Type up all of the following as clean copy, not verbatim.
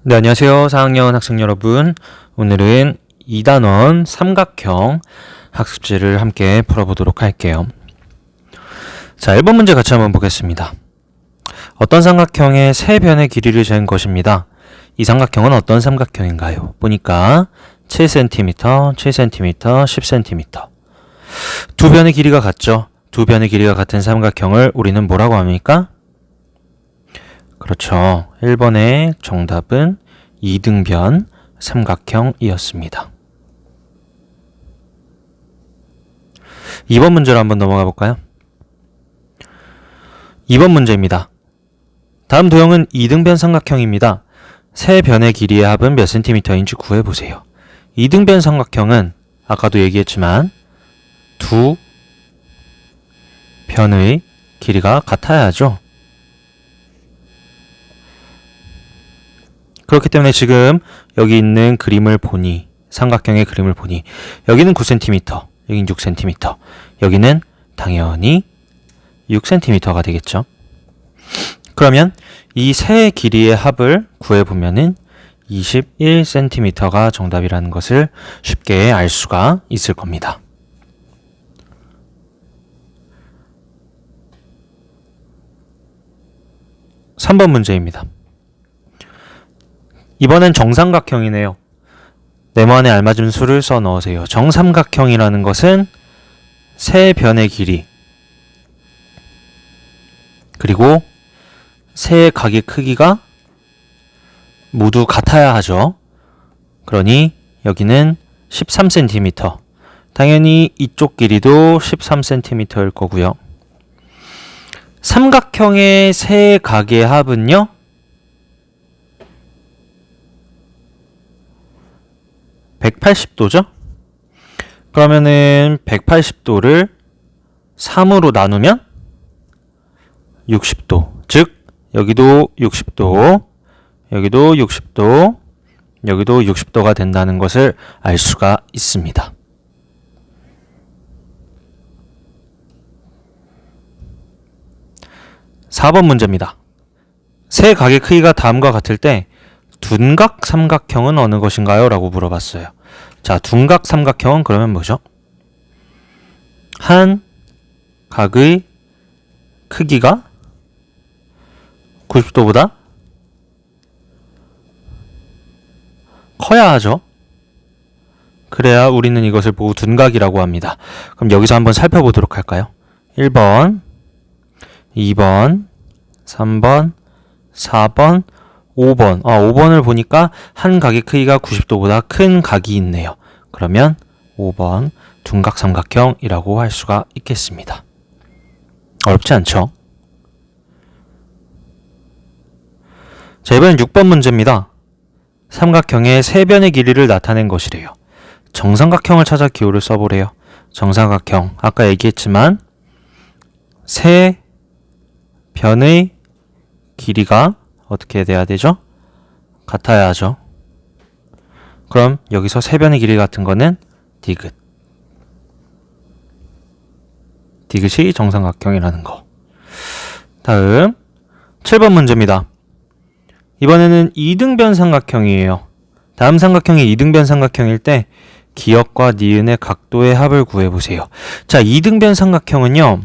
네, 안녕하세요. 4학년 학생 여러분. 오늘은 2단원 삼각형 학습지를 함께 풀어보도록 할게요. 자, 1번 문제 같이 한번 보겠습니다. 어떤 삼각형의 세 변의 길이를 재는 것입니다. 이 삼각형은 어떤 삼각형인가요? 보니까 7cm, 7cm, 10cm. 두 변의 길이가 같죠? 두 변의 길이가 같은 삼각형을 우리는 뭐라고 합니까? 그렇죠. 1번의 정답은 이등변 삼각형이었습니다. 2번 문제로 한번 넘어가 볼까요? 2번 문제입니다. 다음 도형은 이등변 삼각형입니다. 세 변의 길이의 합은 몇 cm인지 구해보세요. 이등변 삼각형은 아까도 얘기했지만 두 변의 길이가 같아야 하죠. 그렇기 때문에 지금 여기 있는 그림을 보니, 삼각형의 그림을 보니 여기는 9cm, 여기는 6cm, 여기는 당연히 6cm가 되겠죠. 그러면 이 세 길이의 합을 구해보면은 21cm가 정답이라는 것을 쉽게 알 수가 있을 겁니다. (3번) 문제입니다. 이번엔 정삼각형이네요. 네모안에 알맞은 수를 써 넣으세요. 정삼각형이라는 것은 세 변의 길이 그리고 세 각의 크기가 모두 같아야 하죠. 그러니 여기는 13cm. 당연히 이쪽 길이도 13cm일 거고요. 삼각형의 세 각의 합은요? 180도죠? 그러면은 180도를 3으로 나누면 60도. 즉 여기도 60도, 여기도 60도, 여기도 60도가 된다는 것을 알 수가 있습니다. (4번) 문제입니다. 세 각의 크기가 다음과 같을 때 둔각 삼각형은 어느 것인가요? 라고 물어봤어요. 자, 둔각 삼각형은 그러면 뭐죠? 한 각의 크기가 90도보다 커야 하죠. 그래야 우리는 이것을 보고 둔각이라고 합니다. 그럼 여기서 한번 살펴보도록 할까요? 1번, 2번, 3번, 4번, 5번. 5번을 보니까 한 각의 크기가 90도보다 큰 각이 있네요. 그러면 5번 둔각 삼각형이라고 할 수가 있겠습니다. 어렵지 않죠? 자, 이번엔 6번 문제입니다. 삼각형의 세 변의 길이를 나타낸 것이래요. 정삼각형을 찾아 기호를 써보래요. 정삼각형, 아까 얘기했지만 세 변의 길이가 어떻게 돼야 되죠? 같아야 하죠. 그럼 여기서 세 변의 길이 같은 거는 디귿. 디귿이 정삼각형이라는 거. 다음 7번 문제입니다. 이번에는 이등변 삼각형이에요. 다음 삼각형이 이등변 삼각형일 때 기역과 니은의 각도의 합을 구해보세요. 자, 이등변 삼각형은요.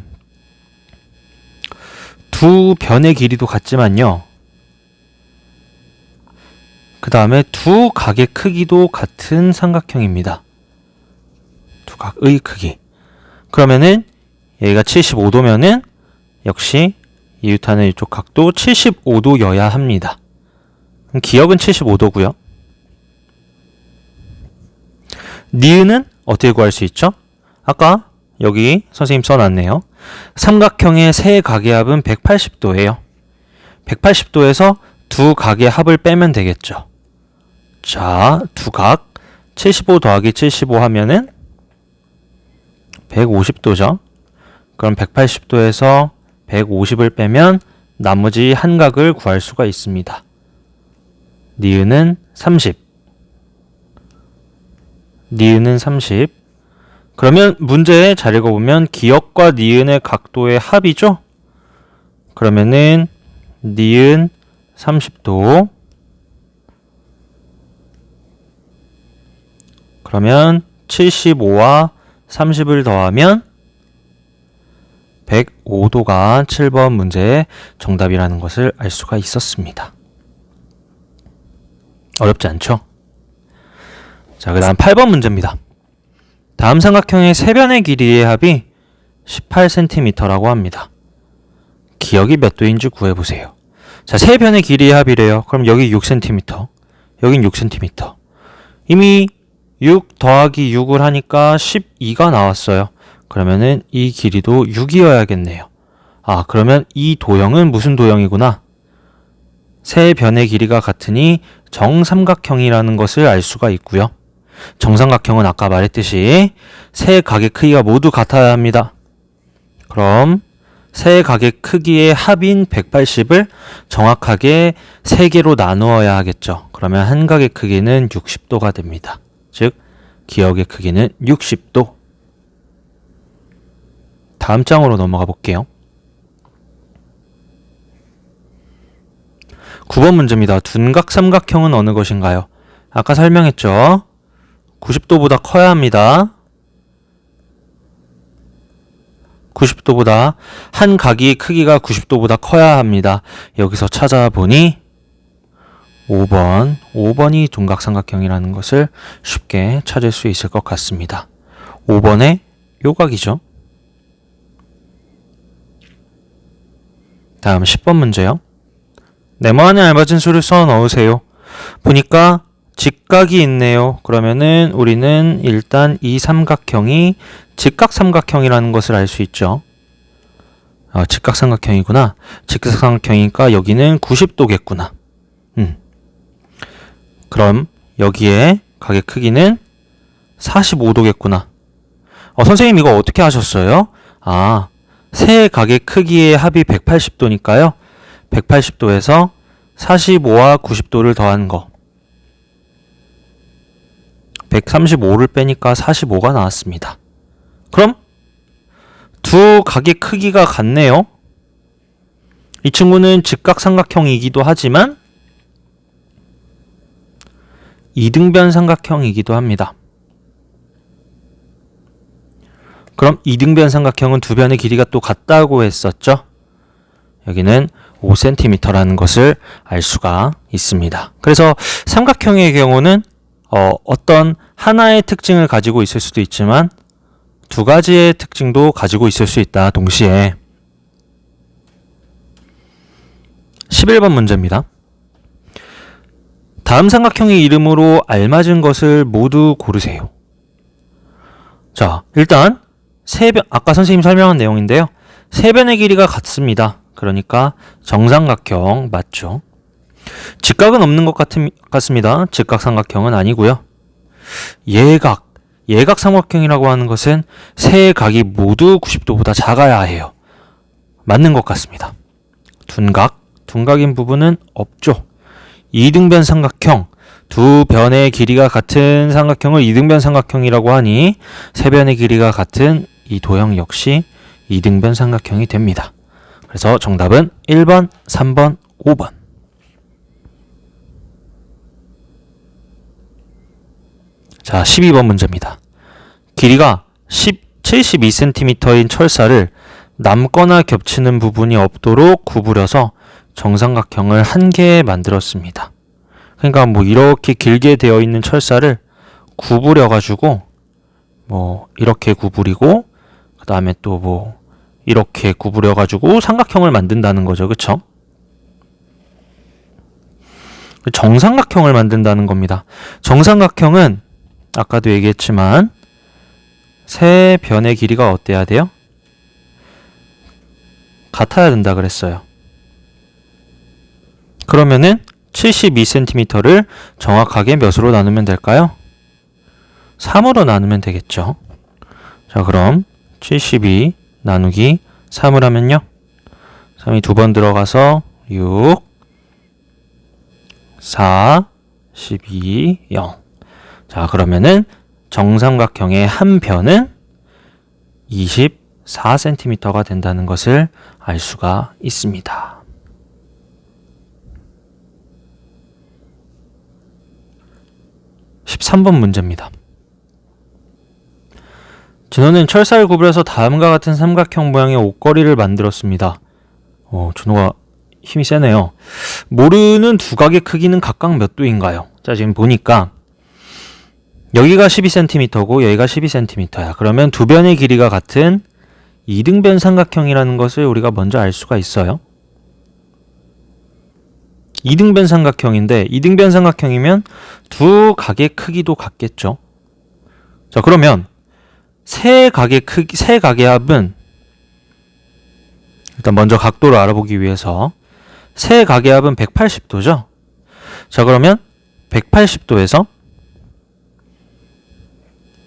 두 변의 길이도 같지만요. 그 다음에 두 각의 크기도 같은 삼각형입니다. 두 각의 크기. 그러면은 여기가 75도면은 역시 이웃하는 이쪽 각도 75도여야 합니다. 그럼 기역은 75도고요. 니은은 어떻게 구할 수 있죠? 아까 여기 선생님 써놨네요. 삼각형의 세 각의 합은 180도예요. 180도에서 두 각의 합을 빼면 되겠죠. 자, 두 각 75 더하기 75 하면은 150도죠. 그럼 180도에서 150을 빼면 나머지 한 각을 구할 수가 있습니다. 니은은 30. 니은은 30. 그러면 문제 잘 읽어보면 기역과 니은의 각도의 합이죠? 그러면은 니은 30도 그러면 75와 30을 더하면 105도가 7번 문제의 정답이라는 것을 알 수가 있었습니다. 어렵지 않죠? 자, 그 다음 8번 문제입니다. 다음 삼각형의 세 변의 길이의 합이 18cm라고 합니다. 기역이 몇 도인지 구해보세요. 자, 세 변의 길이의 합이래요. 그럼 여기 6cm, 여긴 6cm. 이미 6 더하기 6을 하니까 12가 나왔어요. 그러면은 이 길이도 6이어야겠네요. 아, 그러면 이 도형은 무슨 도형이구나? 세 변의 길이가 같으니 정삼각형이라는 것을 알 수가 있고요. 정삼각형은 아까 말했듯이 세 각의 크기가 모두 같아야 합니다. 그럼 세 각의 크기의 합인 180을 정확하게 3개로 나누어야 하겠죠. 그러면 한 각의 크기는 60도가 됩니다. 즉, 기역의 크기는 60도. 다음 장으로 넘어가 볼게요. 9번 문제입니다. 둔각 삼각형은 어느 것인가요? 아까 설명했죠. 90도보다 커야 합니다. 90도보다 한 각이 크기가 90도보다 커야 합니다. 여기서 찾아보니 5번이 둔각삼각형이라는 것을 쉽게 찾을 수 있을 것 같습니다. 5번의 요각이죠. 다음 10번 문제요. 네모안에 알맞은 수를 써 넣으세요. 보니까 직각이 있네요. 그러면은 우리는 일단 이 삼각형이 직각삼각형이라는 것을 알 수 있죠. 직각삼각형이구나. 직각삼각형이니까 여기는 90도겠구나. 그럼 여기에 각의 크기는 45도겠구나. 선생님 이거 어떻게 하셨어요? 세 각의 크기의 합이 180도니까요. 180도에서 45와 90도를 더한 거. 135를 빼니까 45가 나왔습니다. 그럼 두 각의 크기가 같네요. 이 친구는 직각삼각형이기도 하지만 이등변 삼각형이기도 합니다. 그럼 이등변 삼각형은 두 변의 길이가 또 같다고 했었죠. 여기는 5cm라는 것을 알 수가 있습니다. 그래서 삼각형의 경우는 어떤 하나의 특징을 가지고 있을 수도 있지만 두 가지의 특징도 가지고 있을 수 있다. 동시에 11번 문제입니다. 다음 삼각형의 이름으로 알맞은 것을 모두 고르세요. 자, 일단 아까 선생님 설명한 내용인데요. 세 변의 길이가 같습니다. 그러니까 정삼각형 맞죠? 직각은 없는 것 같습니다. 직각삼각형은 아니고요. 예각삼각형이라고 하는 것은 세 각이 모두 90도보다 작아야 해요. 맞는 것 같습니다. 둔각인 부분은 없죠. 이등변 삼각형, 두 변의 길이가 같은 삼각형을 이등변 삼각형이라고 하니 세 변의 길이가 같은 이 도형 역시 이등변 삼각형이 됩니다. 그래서 정답은 1번, 3번, 5번. 자, 12번 문제입니다. 길이가 72cm인 철사를 남거나 겹치는 부분이 없도록 구부려서 정삼각형을 한 개 만들었습니다. 그러니까 이렇게 길게 되어 있는 철사를 구부려가지고 이렇게 구부리고 그 다음에 또 이렇게 구부려가지고 삼각형을 만든다는 거죠. 그쵸? 정삼각형을 만든다는 겁니다. 정삼각형은 아까도 얘기했지만 세 변의 길이가 어때야 돼요? 같아야 된다 그랬어요. 그러면은 72cm를 정확하게 몇으로 나누면 될까요? 3으로 나누면 되겠죠. 자, 그럼 72 나누기 3을 하면요. 3이 두 번 들어가서 6, 4, 12, 0. 자, 그러면은 정삼각형의 한 변은 24cm가 된다는 것을 알 수가 있습니다. 13번 문제입니다. 진호는 철사를 구부려서 다음과 같은 삼각형 모양의 옷걸이를 만들었습니다. 준호가 힘이 세네요. 모르는 두 각의 크기는 각각 몇 도인가요? 자, 지금 보니까 여기가 12cm고 여기가 12cm야. 그러면 두 변의 길이가 같은 이등변 삼각형이라는 것을 우리가 먼저 알 수가 있어요. 이등변 삼각형인데 이등변 삼각형이면 두 각의 크기도 같겠죠. 자, 그러면 세 각의 합은 일단 먼저 각도를 알아보기 위해서 세 각의 합은 180도죠. 자, 그러면 180도에서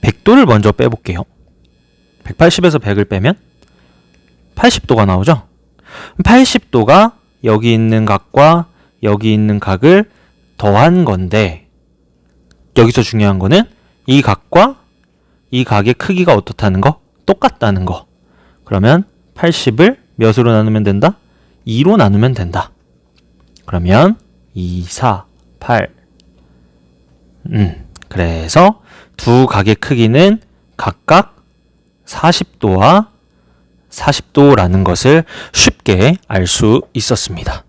100도를 먼저 빼볼게요. 180에서 100을 빼면 80도가 나오죠. 80도가 여기 있는 각과 여기 있는 각을 더한 건데 여기서 중요한 거는 이 각과 이 각의 크기가 어떻다는 거? 똑같다는 거. 그러면 80을 몇으로 나누면 된다? 2로 나누면 된다. 그러면 2, 4, 8 그래서 두 각의 크기는 각각 40도와 40도라는 것을 쉽게 알 수 있었습니다.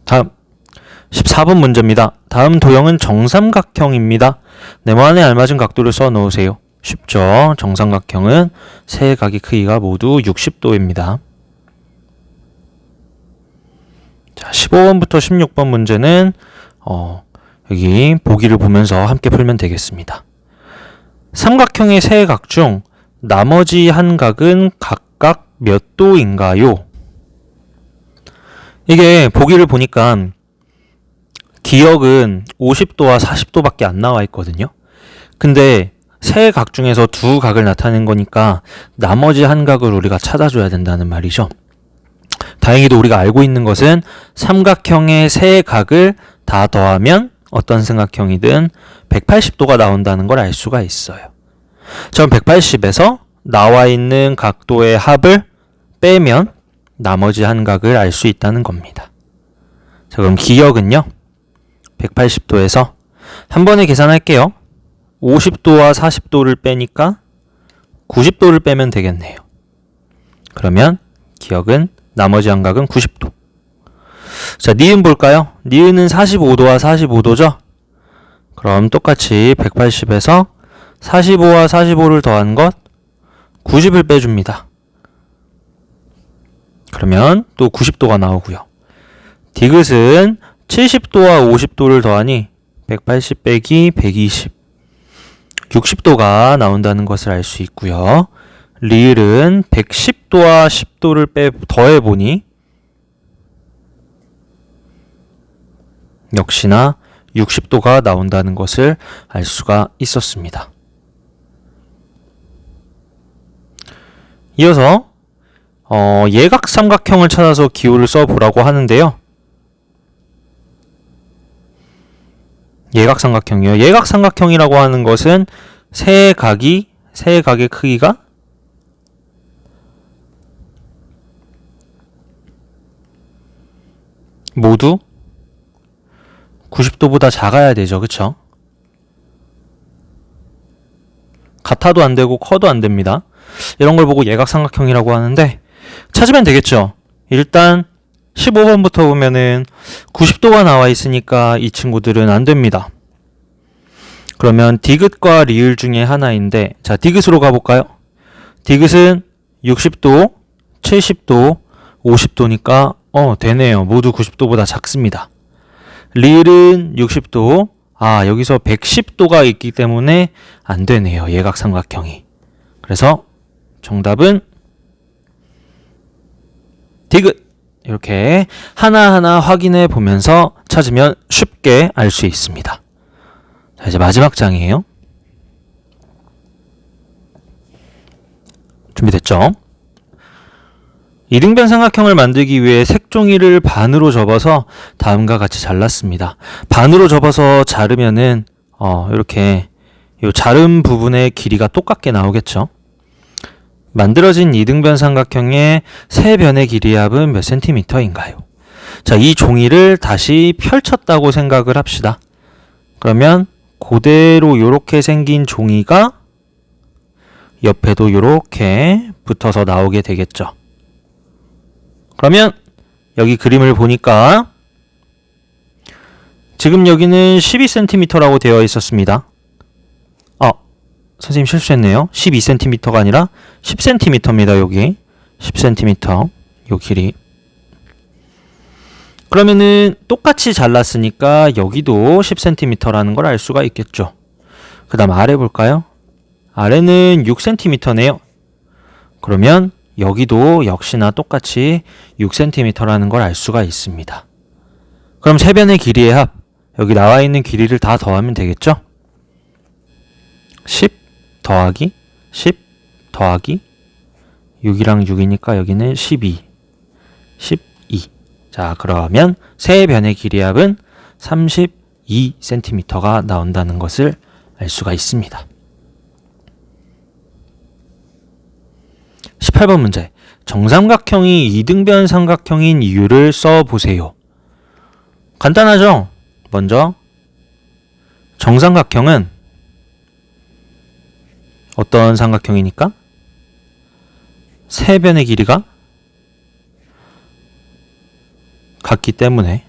다음 14번 문제입니다. 다음 도형은 정삼각형입니다. 네모안에 알맞은 각도를 써 놓으세요. 쉽죠? 정삼각형은 세 각의 크기가 모두 60도입니다. 자, 15번부터 16번 문제는 여기 보기를 보면서 함께 풀면 되겠습니다. 삼각형의 세 각 중 나머지 한 각은 각각 몇 도인가요? 이게 보기를 보니까 기역은 50도와 40도밖에 안 나와 있거든요. 근데 세 각 중에서 두 각을 나타낸 거니까 나머지 한 각을 우리가 찾아줘야 된다는 말이죠. 다행히도 우리가 알고 있는 것은 삼각형의 세 각을 다 더하면 어떤 삼각형이든 180도가 나온다는 걸 알 수가 있어요. 그럼 180에서 나와 있는 각도의 합을 빼면 나머지 한 각을 알 수 있다는 겁니다. 자, 그럼 기역은요. 180도에서 한 번에 계산할게요. 50도와 40도를 빼니까 90도를 빼면 되겠네요. 그러면 기역은 나머지 한 각은 90도. 자, 니은 볼까요? 니은은 45도와 45도죠? 그럼 똑같이 180에서 45와 45를 더한 것 90을 빼줍니다. 그러면 또 90도가 나오고요. 디귿은 70도와 50도를 더하니 180 빼기 120 60도가 나온다는 것을 알 수 있고요. 리을은 110도와 10도를 더해보니 역시나 60도가 나온다는 것을 알 수가 있었습니다. 이어서 예각삼각형을 찾아서 기호를 써보라고 하는데요. 예각삼각형이요. 예각삼각형이라고 하는 것은 세 각의 크기가 모두 90도보다 작아야 되죠. 그쵸? 같아도 안 되고 커도 안 됩니다. 이런 걸 보고 예각삼각형이라고 하는데 찾으면 되겠죠. 일단 15번부터 보면은 90도가 나와 있으니까 이 친구들은 안 됩니다. 그러면 디귿과 리을 중에 하나인데, 자, 디귿으로 가볼까요? 디귿은 60도, 70도, 50도니까 되네요. 모두 90도보다 작습니다. 리을은 60도, 여기서 110도가 있기 때문에 안 되네요. 예각삼각형이. 그래서 정답은 디귿. 이렇게 하나하나 확인해 보면서 찾으면 쉽게 알 수 있습니다. 자, 이제 마지막 장이에요. 준비됐죠? 이등변 삼각형을 만들기 위해 색종이를 반으로 접어서 다음과 같이 잘랐습니다. 반으로 접어서 자르면은 이렇게 이 자른 부분의 길이가 똑같게 나오겠죠. 만들어진 이등변 삼각형의 세 변의 길이의 합은 몇 센티미터인가요? 자, 이 종이를 다시 펼쳤다고 생각을 합시다. 그러면 그대로 이렇게 생긴 종이가 옆에도 이렇게 붙어서 나오게 되겠죠. 그러면 여기 그림을 보니까 지금 여기는 12cm라고 되어 있었습니다. 선생님 실수했네요. 12cm가 아니라 10cm입니다. 여기 10cm 요 길이. 그러면은 똑같이 잘랐으니까 여기도 10cm라는 걸 알 수가 있겠죠. 그 다음 아래 볼까요? 아래는 6cm네요. 그러면 여기도 역시나 똑같이 6cm라는 걸 알 수가 있습니다. 그럼 세 변의 길이의 합, 여기 나와 있는 길이를 다 더하면 되겠죠? 10 더하기 10 더하기 6이랑 6이니까 여기는 12 12. 자, 그러면 세 변의 길이의 합은 32cm가 나온다는 것을 알 수가 있습니다. 18번 문제. 정삼각형이 이등변 삼각형인 이유를 써보세요. 간단하죠? 먼저 정삼각형은 어떤 삼각형이니까? 세 변의 길이가 같기 때문에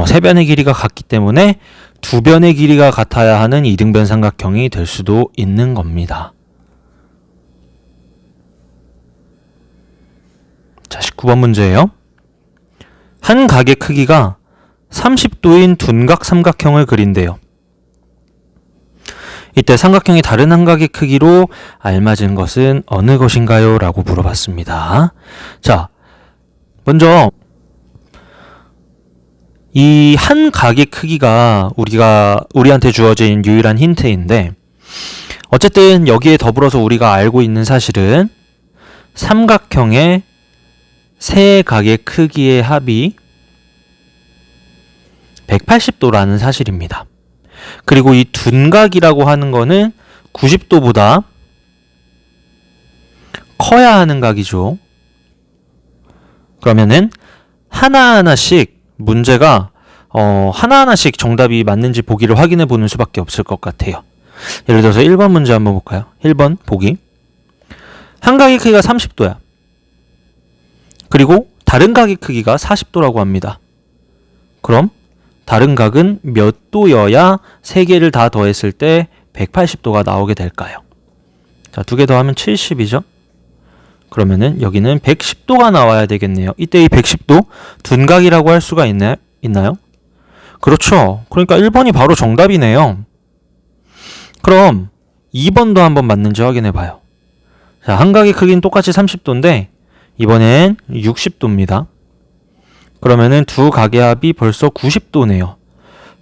세 변의 길이가 같기 때문에 두 변의 길이가 같아야 하는 이등변 삼각형이 될 수도 있는 겁니다. 자, 19번 문제예요. 한 각의 크기가 30도인 둔각 삼각형을 그린대요. 이때 삼각형이 다른 한 각의 크기로 알맞은 것은 어느 것인가요? 라고 물어봤습니다. 자, 먼저 이 한 각의 크기가 우리한테 주어진 유일한 힌트인데, 어쨌든 여기에 더불어서 우리가 알고 있는 사실은 삼각형의 세 각의 크기의 합이 180도라는 사실입니다. 그리고 이 둔각이라고 하는 거는 90도보다 커야 하는 각이죠. 그러면은 하나하나씩 문제가 하나하나씩 정답이 맞는지 보기를 확인해 보는 수밖에 없을 것 같아요. 예를 들어서 1번 문제 한번 볼까요? 1번 보기. 한 각의 크기가 30도야. 그리고 다른 각의 크기가 40도라고 합니다. 그럼 다른 각은 몇 도여야 세 개를 다 더했을 때 180도가 나오게 될까요? 자, 두 개 더하면 70이죠? 그러면은 여기는 110도가 나와야 되겠네요. 이때 이 110도 둔각이라고 할 수가 있나요? 그렇죠. 그러니까 1번이 바로 정답이네요. 그럼 2번도 한번 맞는지 확인해 봐요. 자, 한 각의 크기는 똑같이 30도인데 이번엔 60도입니다. 그러면은 두 각의 합이 벌써 90도네요.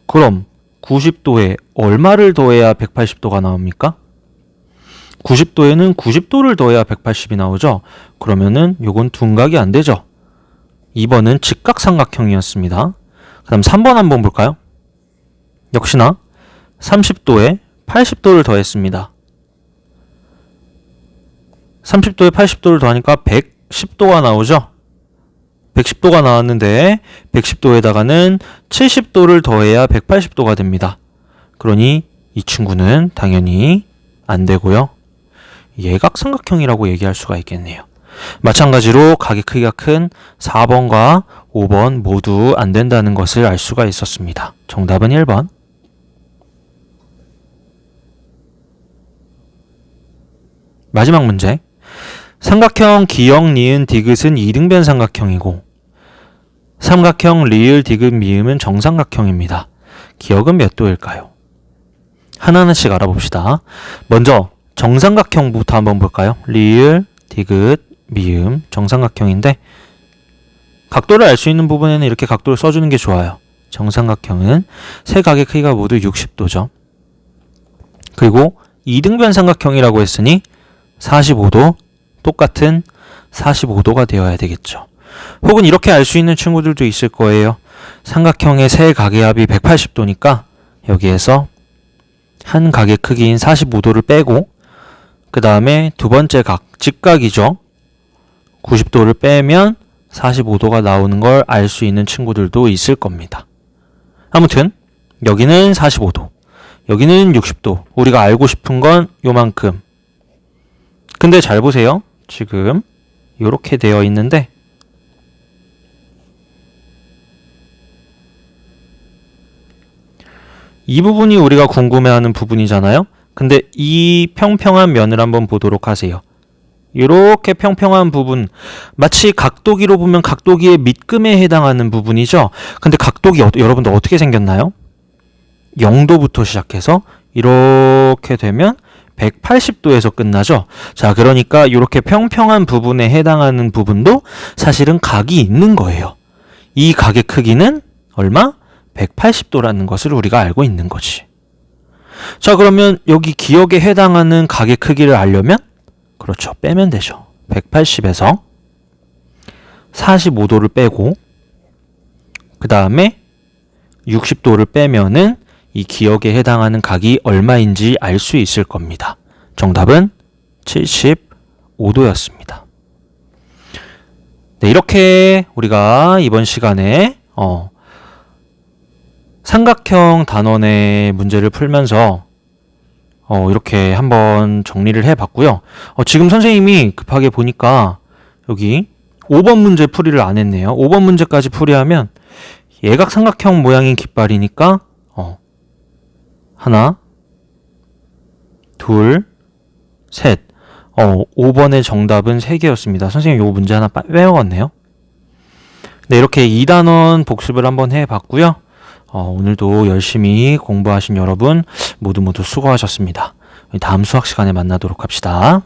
그럼 90도에 얼마를 더해야 180도가 나옵니까? 90도에는 90도를 더해야 180이 나오죠. 그러면은 요건 둔각이 안 되죠. 2번은 직각삼각형이었습니다. 그 다음 3번 한번 볼까요? 역시나 30도에 80도를 더했습니다. 30도에 80도를 더하니까 110도가 나오죠. 110도가 나왔는데 110도에다가는 70도를 더해야 180도가 됩니다. 그러니 이 친구는 당연히 안 되고요. 예각삼각형이라고 얘기할 수가 있겠네요. 마찬가지로 각의 크기가 큰 4번과 5번 모두 안 된다는 것을 알 수가 있었습니다. 정답은 1번. 마지막 문제. 삼각형 기역, 니은, 디귿은 이등변 삼각형이고 삼각형 리을, 디귿, 미음은 정삼각형입니다. 기역은 몇 도일까요? 하나하나씩 알아봅시다. 먼저 정삼각형부터 한번 볼까요? 리을, 디귿, 미음, 정삼각형인데 각도를 알 수 있는 부분에는 이렇게 각도를 써주는 게 좋아요. 정삼각형은 세 각의 크기가 모두 60도죠. 그리고 이등변 삼각형이라고 했으니 45도, 똑같은 45도가 되어야 되겠죠. 혹은 이렇게 알 수 있는 친구들도 있을 거예요. 삼각형의 세 각의 합이 180도니까 여기에서 한 각의 크기인 45도를 빼고 그 다음에 두 번째 각, 직각이죠. 90도를 빼면 45도가 나오는 걸 알 수 있는 친구들도 있을 겁니다. 아무튼 여기는 45도, 여기는 60도. 우리가 알고 싶은 건 요만큼. 근데 잘 보세요. 지금 이렇게 되어 있는데 이 부분이 우리가 궁금해하는 부분이잖아요. 근데 이 평평한 면을 한번 보도록 하세요. 이렇게 평평한 부분, 마치 각도기로 보면 각도기의 밑금에 해당하는 부분이죠. 근데 각도기 여러분들 어떻게 생겼나요? 0도부터 시작해서 이렇게 되면 180도에서 끝나죠. 자, 그러니까 이렇게 평평한 부분에 해당하는 부분도 사실은 각이 있는 거예요. 이 각의 크기는 얼마? 180도라는 것을 우리가 알고 있는 거지. 자, 그러면 여기 기역에 해당하는 각의 크기를 알려면 그렇죠. 빼면 되죠. 180에서 45도를 빼고 그 다음에 60도를 빼면은 이 기역에 해당하는 각이 얼마인지 알 수 있을 겁니다. 정답은 75도였습니다. 네, 이렇게 우리가 이번 시간에 삼각형 단원의 문제를 풀면서 이렇게 한번 정리를 해봤고요. 지금 선생님이 급하게 보니까 여기 5번 문제 풀이를 안 했네요. 5번 문제까지 풀이하면 예각삼각형 모양인 깃발이니까 하나, 둘, 셋. 5번의 정답은 3개였습니다. 선생님 이 문제 하나 빼먹었네요. 네, 이렇게 2단원 복습을 한번 해봤고요. 오늘도 열심히 공부하신 여러분 모두 수고하셨습니다. 다음 수학 시간에 만나도록 합시다.